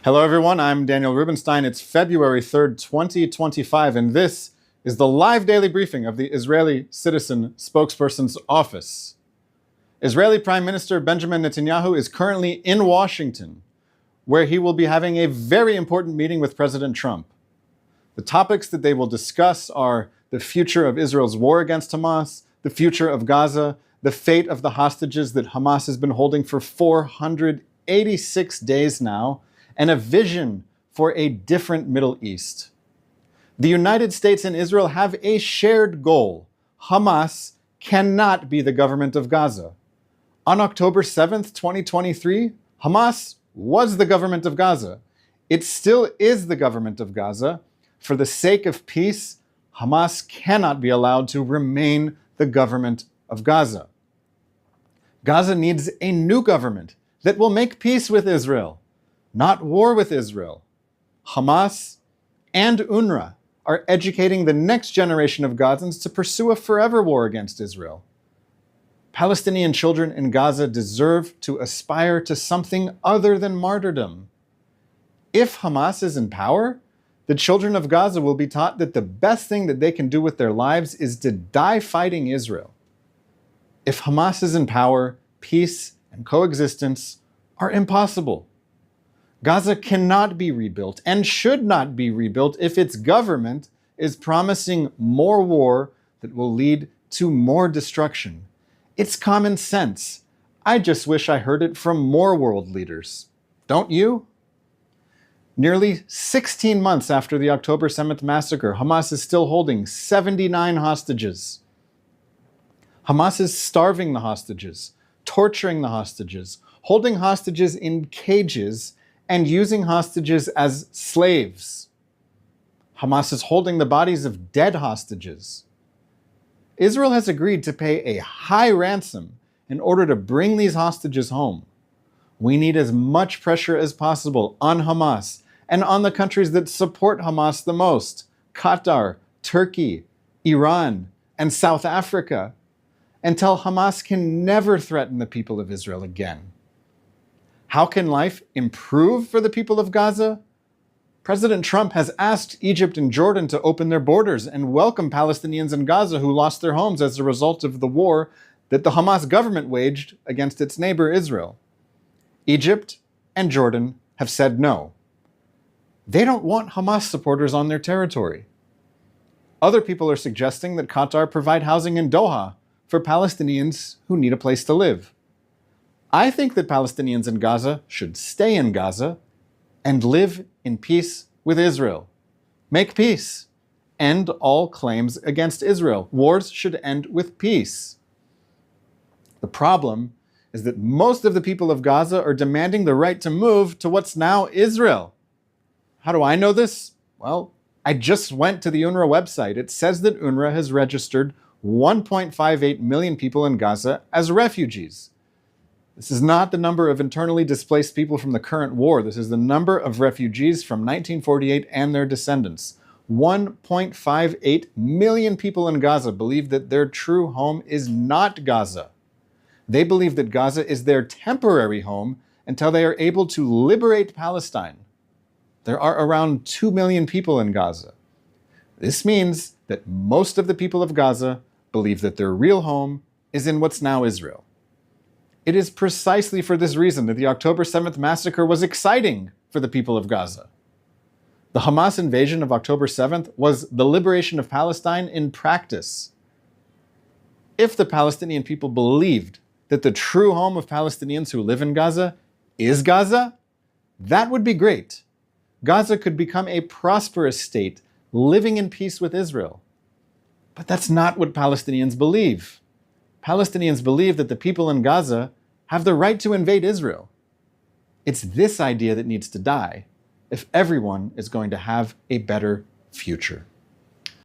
Hello everyone, I'm Daniel Rubenstein. It's February 3rd, 2025, and this is the live daily briefing of the Israeli Citizen Spokespersons Office. Israeli Prime Minister Benjamin Netanyahu is currently in Washington, where he will be having a very important meeting with President Trump. The topics that they will discuss are the future of Israel's war against Hamas, the future of Gaza, the fate of the hostages that Hamas has been holding for 486 days now, and a vision for a different Middle East. The United States and Israel have a shared goal. Hamas cannot be the government of Gaza. On October 7th, 2023, Hamas was the government of Gaza. It still is the government of Gaza. For the sake of peace, Hamas cannot be allowed to remain the government of Gaza. Gaza needs a new government that will make peace with Israel, not war with Israel. Hamas and UNRWA are educating the next generation of Gazans to pursue a forever war against Israel. Palestinian children in Gaza deserve to aspire to something other than martyrdom. If Hamas is in power, the children of Gaza will be taught that the best thing that they can do with their lives is to die fighting Israel. If Hamas is in power, peace and coexistence are impossible. Gaza cannot be rebuilt and should not be rebuilt if its government is promising more war that will lead to more destruction. It's common sense. I just wish I heard it from more world leaders. Don't you? Nearly 16 months after the October 7th massacre, Hamas is still holding 79 hostages. Hamas is starving the hostages, torturing the hostages, holding hostages in cages, and using hostages as slaves. Hamas is holding the bodies of dead hostages. Israel has agreed to pay a high ransom in order to bring these hostages home. We need as much pressure as possible on Hamas and on the countries that support Hamas the most: Qatar, Turkey, Iran, and South Africa, until Hamas can never threaten the people of Israel again. How can life improve for the people of Gaza? President Trump has asked Egypt and Jordan to open their borders and welcome Palestinians in Gaza who lost their homes as a result of the war that the Hamas government waged against its neighbor Israel. Egypt and Jordan have said no. They don't want Hamas supporters on their territory. Other people are suggesting that Qatar provide housing in Doha for Palestinians who need a place to live. I think that Palestinians in Gaza should stay in Gaza and live in peace with Israel. Make peace. End all claims against Israel. Wars should end with peace. The problem is that most of the people of Gaza are demanding the right to move to what's now Israel. How do I know this? Well, I just went to the UNRWA website. It says that UNRWA has registered 1.58 million people in Gaza as refugees. This is not the number of internally displaced people from the current war. This is the number of refugees from 1948 and their descendants. 1.58 million people in Gaza believe that their true home is not Gaza. They believe that Gaza is their temporary home until they are able to liberate Palestine. There are around 2 million people in Gaza. This means that most of the people of Gaza believe that their real home is in what's now Israel. It is precisely for this reason that the October 7th massacre was exciting for the people of Gaza. The Hamas invasion of October 7th was the liberation of Palestine in practice. If the Palestinian people believed that the true home of Palestinians who live in Gaza is Gaza, that would be great. Gaza could become a prosperous state, living in peace with Israel. But that's not what Palestinians believe. Palestinians believe that the people in Gaza have the right to invade Israel. It's this idea that needs to die if everyone is going to have a better future.